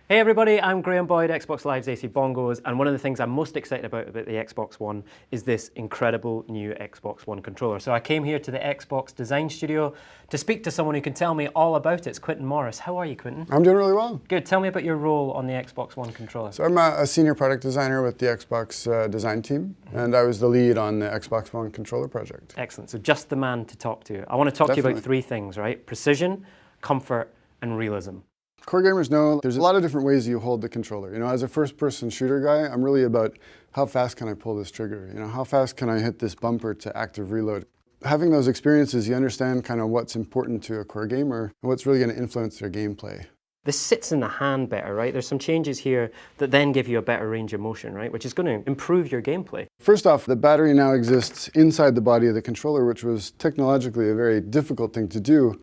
Hey everybody, I'm Graham Boyd, Xbox Live's AC Bongos, and one of the things I'm most excited about the Xbox One is this incredible new Xbox One controller. So I came here to the Xbox Design Studio to speak to someone who can tell me all about it. It's Quinton Morris. How are you, Quinton? I'm doing really well. Good. Tell me about your role on the Xbox One controller. So I'm a senior product designer with the Xbox design team, and I was the lead on the Xbox One controller project. Excellent. So just the man to talk to. I want to talk to you about three things, right? Precision, comfort, and realism. Core gamers know there's a lot of different ways you hold the controller. You know, as a first-person shooter guy, I'm really about how fast can I pull this trigger? You know, how fast can I hit this bumper to active reload? Having those experiences, you understand kind of what's important to a core gamer and what's really going to influence their gameplay. This sits in the hand better, right? There's some changes here that then give you a better range of motion, right? Which is going to improve your gameplay. First off, the battery now exists inside the body of the controller, which was technologically a very difficult thing to do.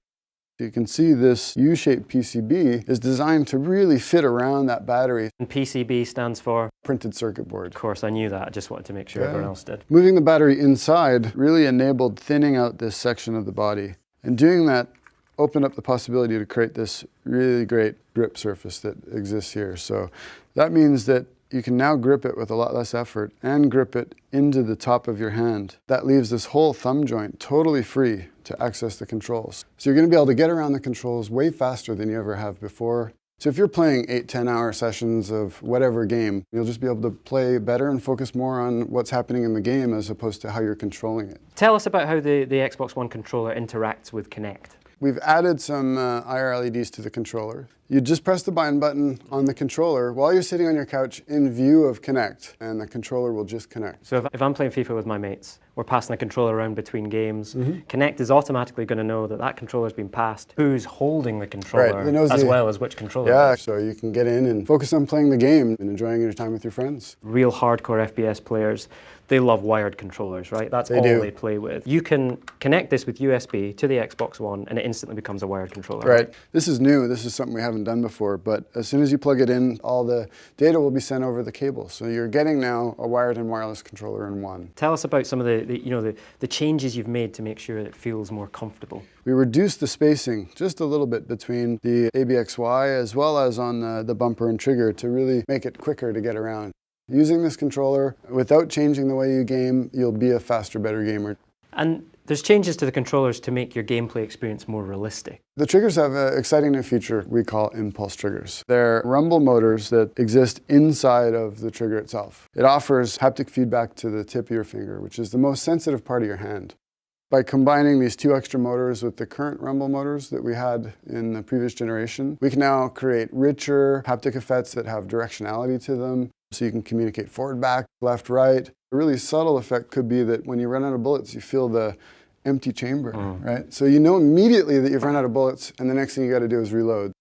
You can see this U-shaped PCB is designed to really fit around that battery. And PCB stands for? Printed circuit board. Of course, I knew that. I just wanted to make sure everyone else did. Moving the battery inside really enabled thinning out this section of the body. And doing that opened up the possibility to create this really great grip surface that exists here. So that means that you can now grip it with a lot less effort and grip it into the top of your hand. That leaves this whole thumb joint totally free to access the controls. So you're going to be able to get around the controls way faster than you ever have before. So if you're playing 8-10-hour sessions of whatever game, you'll just be able to play better and focus more on what's happening in the game as opposed to how you're controlling it. Tell us about how the Xbox One controller interacts with Kinect. We've added some IR LEDs to the controller. You just press the bind button on the controller while you're sitting on your couch in view of Kinect, and the controller will just connect. So if I'm playing FIFA with my mates, we're passing the controller around between games, Kinect is automatically going to know that that controller's been passed, who's holding the controller, as well as which controller. Yeah, so you can get in and focus on playing the game and enjoying your time with your friends. Real hardcore FPS players, they love wired controllers, right? That's all they play with. You can connect this with USB to the Xbox One and it instantly becomes a wired controller. Right. This is new. This is something we haven't done before, but as soon as you plug it in, all the data will be sent over the cable. So you're getting now a wired and wireless controller in one. Tell us about some of the changes you've made to make sure it feels more comfortable. We reduced the spacing just a little bit between the ABXY as well as on the bumper and trigger to really make it quicker to get around. Using this controller, without changing the way you game, you'll be a faster, better gamer. And there's changes to the controllers to make your gameplay experience more realistic. The triggers have an exciting new feature we call impulse triggers. They're rumble motors that exist inside of the trigger itself. It offers haptic feedback to the tip of your finger, which is the most sensitive part of your hand. By combining these two extra motors with the current rumble motors that we had in the previous generation, we can now create richer haptic effects that have directionality to them. So you can communicate forward, back, left, right. A really subtle effect could be that when you run out of bullets, you feel the empty chamber, right? So you know immediately that you've run out of bullets, and the next thing you got to do is reload.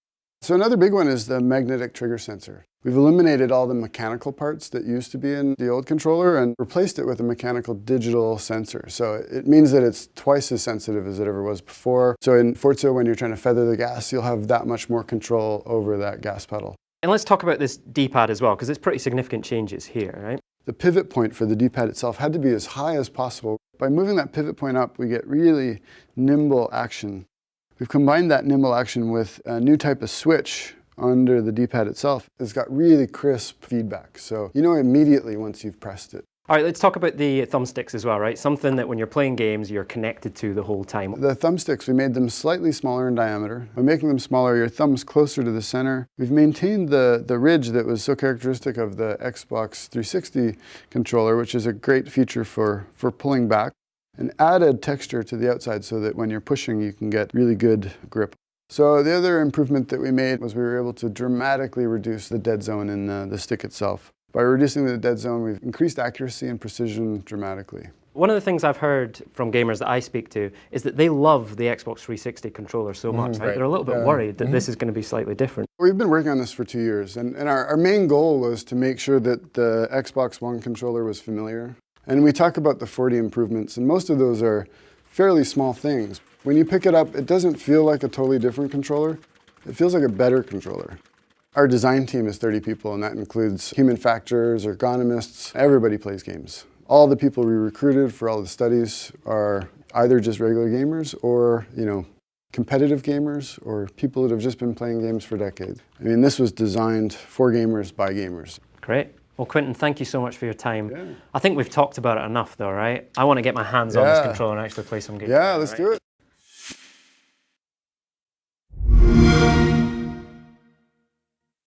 So another big one is the magnetic trigger sensor. We've eliminated all the mechanical parts that used to be in the old controller and replaced it with a mechanical digital sensor. So it means that it's twice as sensitive as it ever was before. So in Forza, when you're trying to feather the gas, you'll have that much more control over that gas pedal. And let's talk about this D-pad as well, because it's pretty significant changes here, right? The pivot point for the D-pad itself had to be as high as possible. By moving that pivot point up, we get really nimble action. We've combined that nimble action with a new type of switch under the D-pad itself. It's got really crisp feedback, so you know immediately once you've pressed it. All right, let's talk about the thumbsticks as well, right? Something that when you're playing games, you're connected to the whole time. The thumbsticks, we made them slightly smaller in diameter. By making them smaller, your thumb's closer to the center. We've maintained the ridge that was so characteristic of the Xbox 360 controller, which is a great feature for pulling back, and added texture to the outside so that when you're pushing, you can get really good grip. So the other improvement that we made was we were able to dramatically reduce the dead zone in the stick itself. By reducing the dead zone, we've increased accuracy and precision dramatically. One of the things I've heard from gamers that I speak to is that they love the Xbox 360 controller so much. Right? They're a little bit worried that this is going to be slightly different. We've been working on this for 2 years, and our main goal was to make sure that the Xbox One controller was familiar. And we talk about the 40 improvements, and most of those are fairly small things. When you pick it up, it doesn't feel like a totally different controller. It feels like a better controller. Our design team is 30 people, and that includes human factors, ergonomists. Everybody plays games. All the people we recruited for all the studies are either just regular gamers or, competitive gamers or people that have just been playing games for decades. I mean, this was designed for gamers by gamers. Great. Well, Quentin, thank you so much for your time. Yeah. I think we've talked about it enough though, right? I want to get my hands on this controller and actually play some games. Yeah, let's do it.